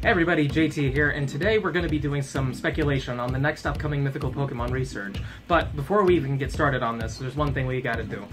Hey everybody, JT here, and today we're going to be doing some speculation on the next upcoming mythical Pokemon research. But before we even get started on this, there's one thing we gotta do.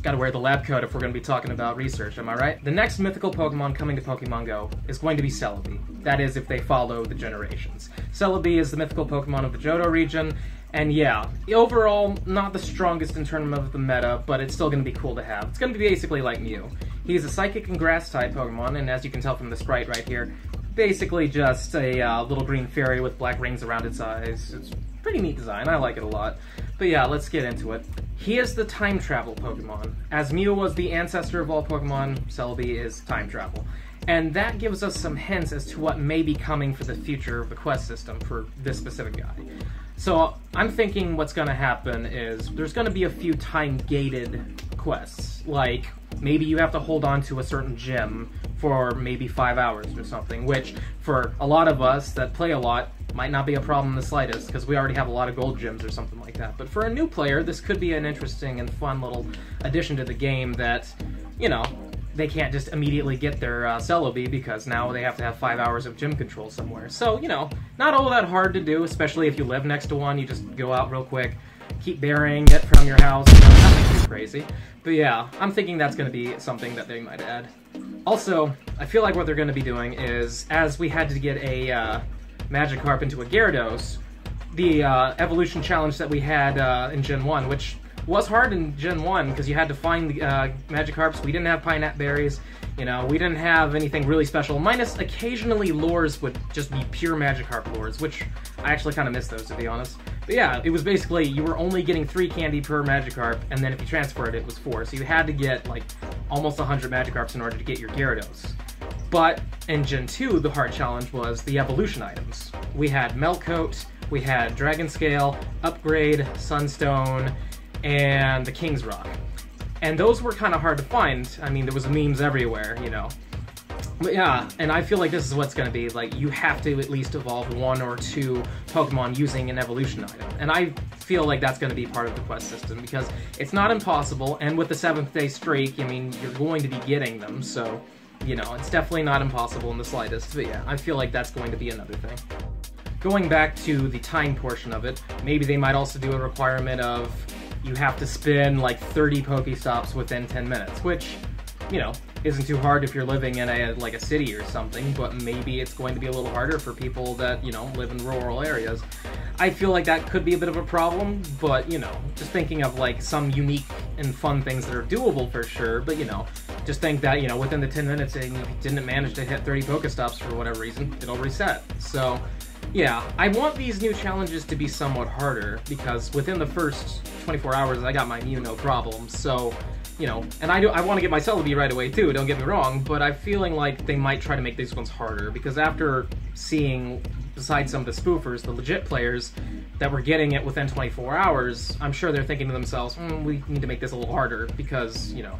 Gotta wear the lab coat if we're going to be talking about research, am I right? The next mythical Pokemon coming to Pokemon Go is going to be Celebi. That is, if they follow the generations. Celebi is the mythical Pokemon of the Johto region, and yeah, overall, not the strongest in terms of the meta, but it's still going to be cool to have. It's going to be basically like Mew. He's a Psychic and Grass-type Pokemon, and as you can tell from the sprite right here, basically just a little green fairy with black rings around its eyes. It's a pretty neat design, I like it a lot. But yeah, let's get into it. He is the time travel Pokemon. As Mew was the ancestor of all Pokemon, Celebi is time travel. And that gives us some hints as to what may be coming for the future of the quest system for this specific guy. So I'm thinking what's going to happen is there's going to be a few time-gated quests, like maybe you have to hold on to a certain gem for maybe 5 hours or something, which for a lot of us that play a lot might not be a problem in the slightest, because we already have a lot of gold gems or something like that. But for a new player, this could be an interesting and fun little addition to the game that, you know, they can't just immediately get their Celebi because now they have to have 5 hours of gym control somewhere. So, you know, not all that hard to do, especially if you live next to one. You just go out real quick, keep burying it from your house, nothing too crazy. But yeah, I'm thinking that's going to be something that they might add. Also, I feel like what they're going to be doing is, as we had to get a Magikarp into a Gyarados, the evolution challenge that we had in Gen 1, which was hard in Gen 1 because you had to find the Magikarps. We didn't have Pineapple Berries, you know, we didn't have anything really special, minus occasionally lures would just be pure Magikarp lures, which I actually kind of miss those, to be honest. But yeah, it was basically, you were only getting 3 candy per Magikarp, and then if you transferred it was 4, so you had to get like almost 100 Magikarps in order to get your Gyarados. But in Gen 2, the hard challenge was the evolution items. We had Meltcoat, we had Dragon Scale, Upgrade, Sunstone, and the King's Rock. And those were kind of hard to find. I mean, there was memes everywhere, you know. But yeah, and I feel like this is what's going to be. Like, you have to at least evolve 1 or 2 Pokemon using an evolution item. And I feel like that's going to be part of the quest system, because it's not impossible, and with the 7th day streak, I mean, you're going to be getting them, so, you know, it's definitely not impossible in the slightest. But yeah, I feel like that's going to be another thing. Going back to the time portion of it, maybe they might also do a requirement of you have to spin like 30 Pokestops within 10 minutes, which, you know, isn't too hard if you're living in a city or something, but maybe it's going to be a little harder for people that, you know, live in rural areas. I feel like that could be a bit of a problem, but, you know, just thinking of like some unique and fun things that are doable for sure, but, you know, just think that, you know, within the 10 minutes and you didn't manage to hit 30 Pokestops for whatever reason, it'll reset. So yeah, I want these new challenges to be somewhat harder, because within the first 24 hours I got my Mew no problem, so, you know, and I want to get my Celebi right away too, don't get me wrong, but I'm feeling like they might try to make these ones harder, because after seeing, besides some of the spoofers, the legit players that were getting it within 24 hours, I'm sure they're thinking to themselves, we need to make this a little harder, because, you know,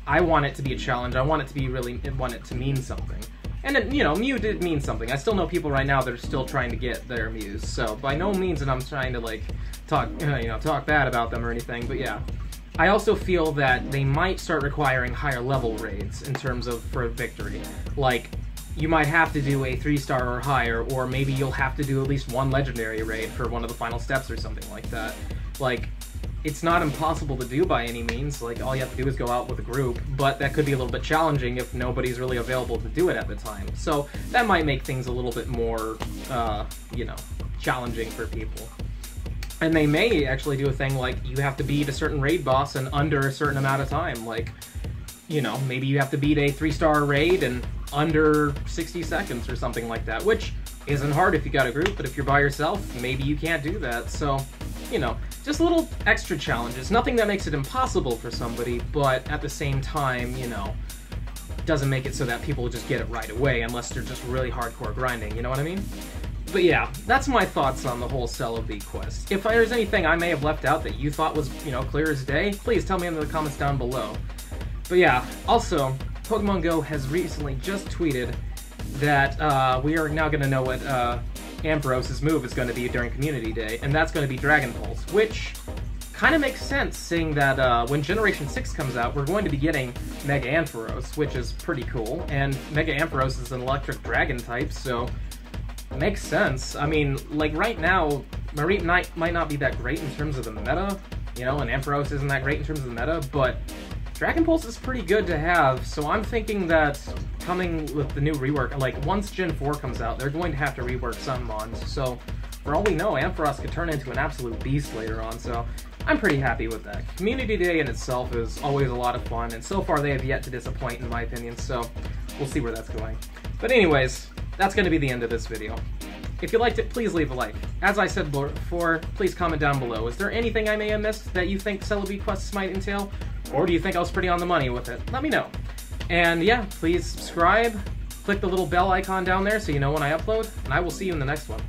I want it to be a challenge, I want it to be want it to mean something. And, you know, Mew did mean something. I still know people right now that are still trying to get their Mews, so by no means that I'm trying to, like, talk bad about them or anything, but yeah. I also feel that they might start requiring higher level raids in terms of for victory. Like, you might have to do a 3-star or higher, or maybe you'll have to do at least 1 legendary raid for one of the final steps or something like that. Like, it's not impossible to do by any means, like, all you have to do is go out with a group, but that could be a little bit challenging if nobody's really available to do it at the time. So that might make things a little bit more, you know, challenging for people. And they may actually do a thing like, you have to beat a certain raid boss in under a certain amount of time, like, you know, maybe you have to beat a 3-star raid in under 60 seconds or something like that, which isn't hard if you got a group, but if you're by yourself, maybe you can't do that, so, you know, just little extra challenges. Nothing that makes it impossible for somebody, but at the same time, you know, doesn't make it so that people just get it right away unless they're just really hardcore grinding, you know what I mean? But yeah, that's my thoughts on the whole Celebi quest. If there's anything I may have left out that you thought was, you know, clear as day, please tell me in the comments down below. But yeah, also, Pokemon Go has recently just tweeted that we are now going to know what Ampharos' move is going to be during Community Day, and that's going to be Dragon Pulse, which kind of makes sense, seeing that when Generation 6 comes out, we're going to be getting Mega Ampharos, which is pretty cool, and Mega Ampharos is an electric dragon type, so it makes sense. I mean, like, right now, Mareep might not be that great in terms of the meta, you know, and Ampharos isn't that great in terms of the meta, but Dragon Pulse is pretty good to have, so I'm thinking that coming with the new rework, like, once Gen 4 comes out, they're going to have to rework some mons, so for all we know, Ampharos could turn into an absolute beast later on, so I'm pretty happy with that. Community Day in itself is always a lot of fun, and so far they have yet to disappoint, in my opinion, so we'll see where that's going. But anyways, that's going to be the end of this video. If you liked it, please leave a like. As I said before, please comment down below. Is there anything I may have missed that you think Celebi quests might entail? Or do you think I was pretty on the money with it? Let me know. And yeah, please subscribe, click the little bell icon down there so you know when I upload, and I will see you in the next one.